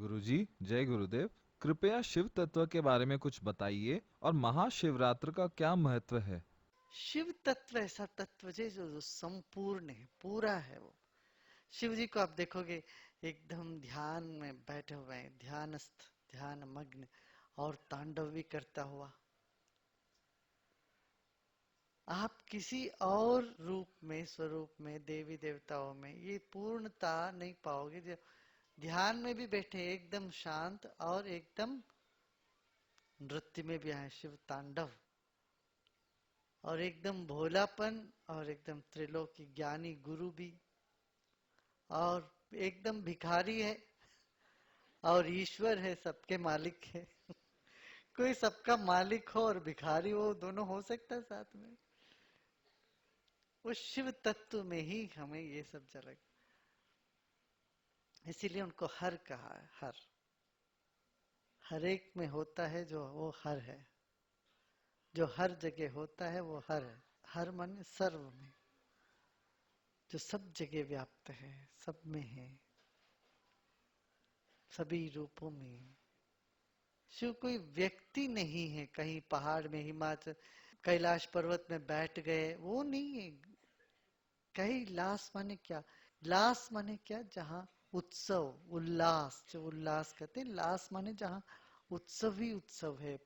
गुरुजी, जय गुरुदेव। कृपया शिव तत्व के बारे में कुछ बताइए और महाशिवरात्रि का क्या महत्व है। शिव तत्व ऐसा तत्व है जो संपूर्ण है, पूरा है। वो शिव जी को आप देखोगे एकदम ध्यान में बैठे हुए हैं, ध्यानस्थ, ध्यान मग्न और तांडव भी करता हुआ। आप किसी और रूप में, स्वरूप में, देवी देवताओं में ये पूर्णता नहीं पाओगे। जो ध्यान में भी बैठे एकदम शांत और एकदम नृत्य में भी आए शिव तांडव, और एकदम भोलापन और एकदम त्रिलोकी ज्ञानी गुरु भी, और एकदम भिखारी है और ईश्वर है, सबके मालिक है। कोई सबका मालिक हो और भिखारी हो, दोनों हो सकता है साथ में। वो शिव तत्व में ही हमें ये सब झलक, इसीलिए उनको हर कहा है। हर एक में होता है जो वो हर है, जो हर जगह होता है वो हर है। हर मन सर्व में, जो सब जगह व्याप्त है, सब में है, सभी रूपों में। शिव कोई व्यक्ति नहीं है कहीं पहाड़ में, हिमाचल कैलाश पर्वत में बैठ गए, वो नहीं है। कैलाश माने क्या? लास माने क्या? जहां उत्सव, उल्लास, जो उल्लास कहते हैं, लास माने जहां उत्सव ही उत्सव है,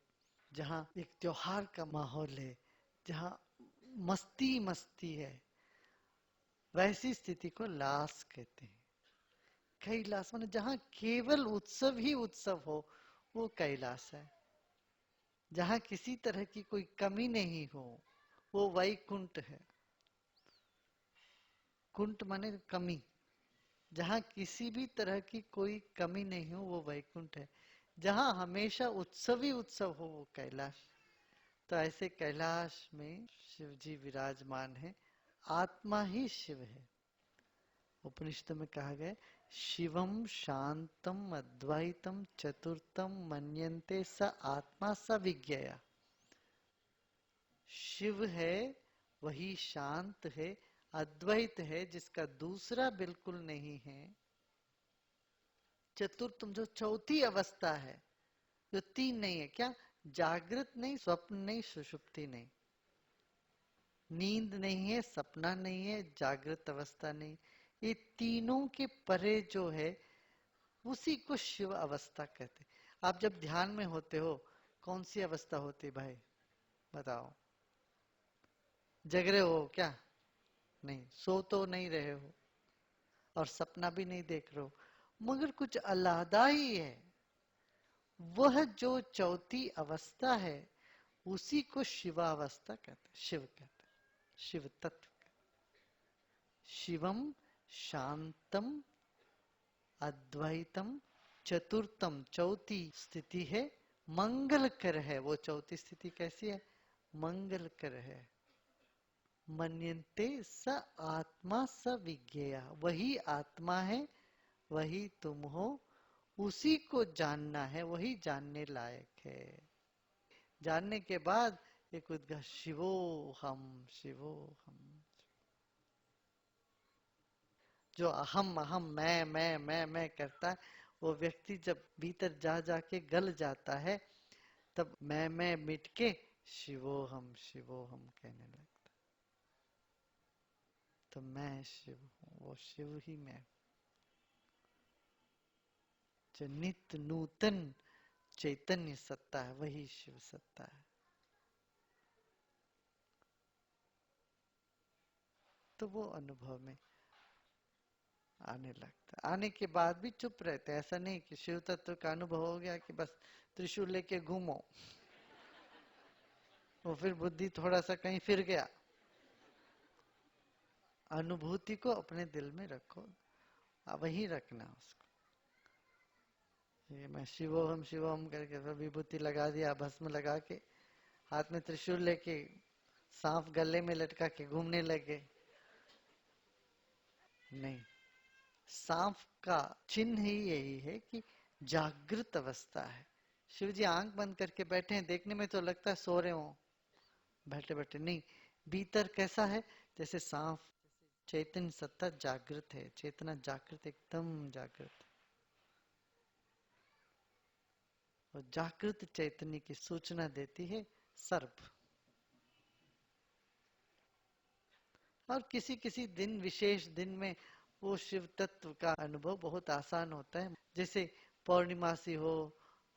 जहां एक त्योहार का माहौल है, जहां मस्ती मस्ती है, वैसी स्थिति को लास कहते हैं। कैलाश माने जहां केवल उत्सव ही उत्सव हो, वो कैलाश है। जहां किसी तरह की कोई कमी नहीं हो, वो वैकुंठ है। कुंठ माने कमी, जहां किसी भी तरह की कोई कमी नहीं हो वो वैकुंठ है। जहां हमेशा उत्सव ही उत्सव हो वो कैलाश। तो ऐसे कैलाश में शिव जी विराजमान है। आत्मा ही शिव है। उपनिषद में कहा गया, शिवम शांतम अद्वैतम चतुर्थम मन्यन्ते स आत्मा स विज्ञया। शिव है, वही शांत है, अद्वैत है, जिसका दूसरा बिल्कुल नहीं है। चतुर्थम जो चौथी अवस्था है, जो तीन नहीं है, क्या? जागृत नहीं, स्वप्न नहीं, सुषुप्ति नहीं। नींद नहीं है, सपना नहीं है, जागृत अवस्था नहीं। ये तीनों के परे जो है, उसी को शिव अवस्था कहते। आप जब ध्यान में होते हो, कौन सी अवस्था होती भाई? बताओ। जग रहे हो क्या? नहीं। सो तो नहीं रहे हो और सपना भी नहीं देख रहे हो, मगर कुछ अलहदा ही है। वह जो चौथी अवस्था है, उसी को शिवावस्था कहते हैं, शिव कहते हैं, शिव तत्व कहते हैं। शिवम शांतम अद्वैतम चतुर्थम, चौथी स्थिति है, मंगलकर है। वो चौथी स्थिति कैसी है? मंगलकर है। मन्यन्ते स आत्मा स विज्ञेय, वही आत्मा है, वही तुम हो, उसी को जानना है, वही जानने लायक है। जानने के बाद एक उद्गार, शिवो हम, शिवो हम। जो अहम अहम, मैं करता है, वो व्यक्ति जब भीतर जा जाके गल जाता है, तब मैं मिट के शिवो हम कहने लगता। तो मैं शिव हूं, वो शिव ही मैं। जो नित्य नूतन चैतन्य सत्ता है, वही शिव सत्ता है। तो वो अनुभव में आने लगता। आने के बाद भी चुप रहते, ऐसा नहीं कि शिव तत्व का अनुभव हो गया कि बस त्रिशूल लेके घूमो, वो फिर बुद्धि थोड़ा सा कहीं फिर गया। अनुभूति को अपने दिल में रखो, वही रखना उसको। ये मैं शिवोहम करके विभूति लगा दिया, भस्म लगा के, हाथ में त्रिशूल लेके सांप गले में लटका के घूमने लगे, नहीं। सांप का चिन्ह ही यही है कि जागृत अवस्था है। शिव जी आंख बंद करके बैठे हैं, देखने में तो लगता है सो रहे हो, बैठे बैठे नहीं। भीतर कैसा है? जैसे सांप, चैतन्य सत्ता जागृत है, चेतना जागृत, एकदम जागृत। और जागृत चैतन्य की सूचना देती है सर्प। और किसी किसी दिन, विशेष दिन में वो शिव तत्व का अनुभव बहुत आसान होता है। जैसे पौर्णिमासी हो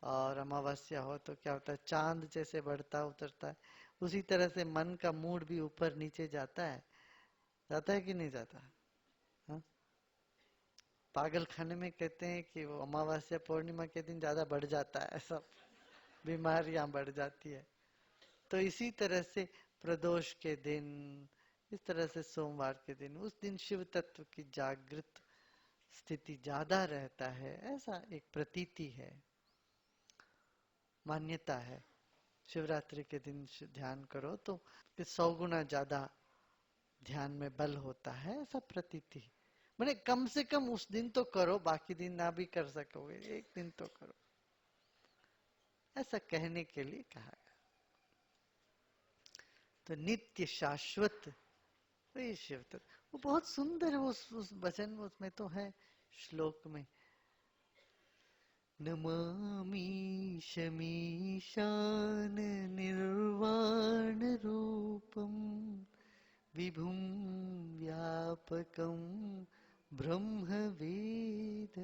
और अमावस्या हो तो क्या होता है, चांद जैसे बढ़ता उतरता है, उसी तरह से मन का मूड भी ऊपर नीचे जाता है कि नहीं जाता? हाँ? पागल खाने में कहते हैं कि वो अमावस्या पूर्णिमा के दिन ज्यादा बढ़ जाता है, सब बीमारियां बढ़ जाती है। तो इसी तरह से प्रदोष के दिन, इस तरह से सोमवार के दिन, उस दिन शिव तत्व की जागृत स्थिति ज्यादा रहता है, ऐसा एक प्रतीति है, मान्यता है। शिवरात्रि के दिन ध्यान करो तो 100 गुना ज्यादा ध्यान में बल होता है, ऐसा प्रतीति। मैंने कम से कम उस दिन तो करो, बाकी दिन ना भी कर सकोगे, एक दिन तो करो, ऐसा कहने के लिए कहा गया। तो नित्य शाश्वत वही शिव तत्व, वो बहुत सुंदर है। उस वचन में, उसमें तो है श्लोक में, नमामि शमीशान निर्वाण रूपम विभुम व्यापकम ब्रह्म वेद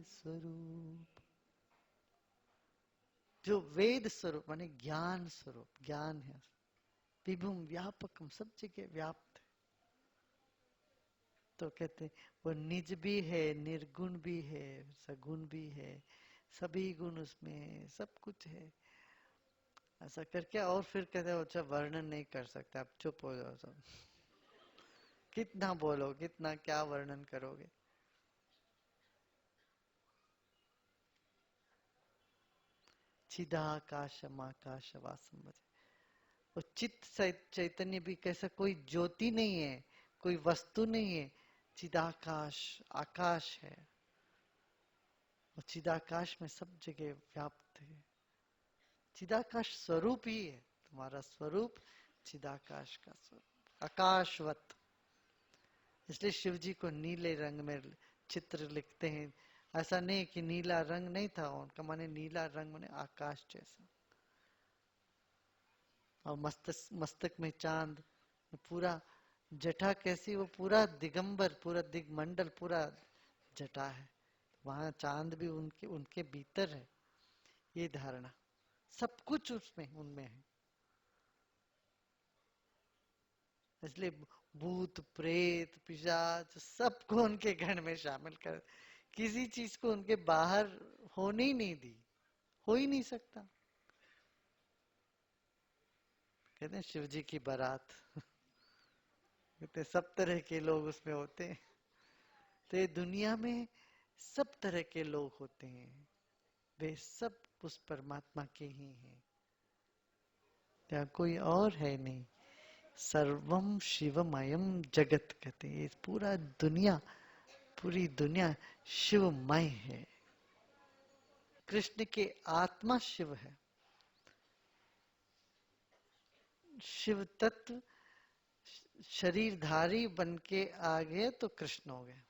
स्वरूप। जो वेद स्वरूप माने ज्ञान स्वरूप, ज्ञान है, विभुम व्यापकम, सब जगह व्याप्त है। तो कहते हैं वो निज भी है, निर्गुण भी है, सगुण भी है, सभी गुण उसमें, सब कुछ है, ऐसा करके। और फिर कहते हैं अच्छा वर्णन नहीं कर सकते, आप चुप हो जाओ सब, कितना बोलो, कितना क्या वर्णन करोगे। चिदाकाशमाकाश वासम भजे। वो चित्त चैतन्य भी कैसा, कोई ज्योति नहीं है, कोई वस्तु नहीं है, चिदाकाश, आकाश है। वो चिदाकाश में सब जगह व्याप्त है, चिदाकाश स्वरूप ही है, तुम्हारा स्वरूप चिदाकाश का स्वरूप, आकाशवत। इसलिए शिव जी को नीले रंग में चित्र लिखते हैं। ऐसा नहीं कि नीला रंग नहीं था उनका, माने नीला रंग माने आकाश जैसा। और मस्तक में चांद, पूरा जटा कैसी, वो पूरा दिगंबर, पूरा दिगमंडल, पूरा जटा है, वहां चांद भी उनके उनके भीतर है, ये धारणा, सब कुछ उसमें उनमें है। इसलिए भूत प्रेत पिशाच सबको उनके गण में शामिल कर, किसी चीज को उनके बाहर होने ही नहीं दी, हो ही नहीं सकता। कहते हैं शिव जी की बारात कहते सब तरह के लोग उसमें होते हैं। तो ये दुनिया में सब तरह के लोग होते हैं, वे सब उस परमात्मा के ही हैं, क्या कोई और है नहीं। सर्वम शिवमयम जगत कहते हैं, पूरा दुनिया, पूरी दुनिया शिवमय है। कृष्ण के आत्मा शिव है, शिव तत्व शरीरधारी बन के आ गए तो कृष्ण हो गए।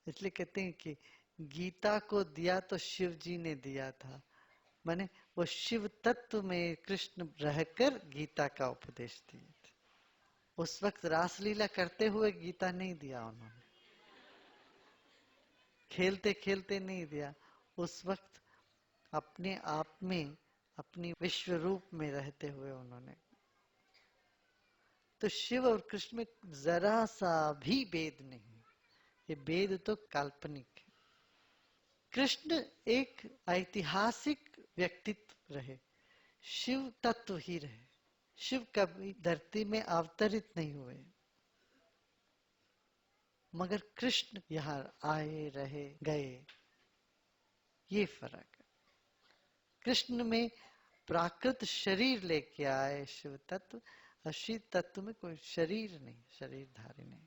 इसलिए कहते हैं कि गीता को दिया तो शिव जी ने दिया था, माने वो शिव तत्व में कृष्ण रहकर गीता का उपदेश दिए थे। उस वक्त रासलीला करते हुए गीता नहीं दिया उन्होंने, खेलते खेलते नहीं दिया, उस वक्त अपने आप में, अपनी विश्व रूप में रहते हुए उन्होंने। तो शिव और कृष्ण में जरा सा भी भेद नहीं, ये भेद तो काल्पनिक है। कृष्ण एक ऐतिहासिक व्यक्तित्व रहे, शिव तत्व ही रहे, शिव कभी धरती में अवतरित नहीं हुए, मगर कृष्ण यहाँ आए, रहे, गए, ये फर्क है। कृष्ण में प्राकृत शरीर लेके आए शिव तत्व, और शिव तत्व में कोई शरीर नहीं, शरीरधारी नहीं।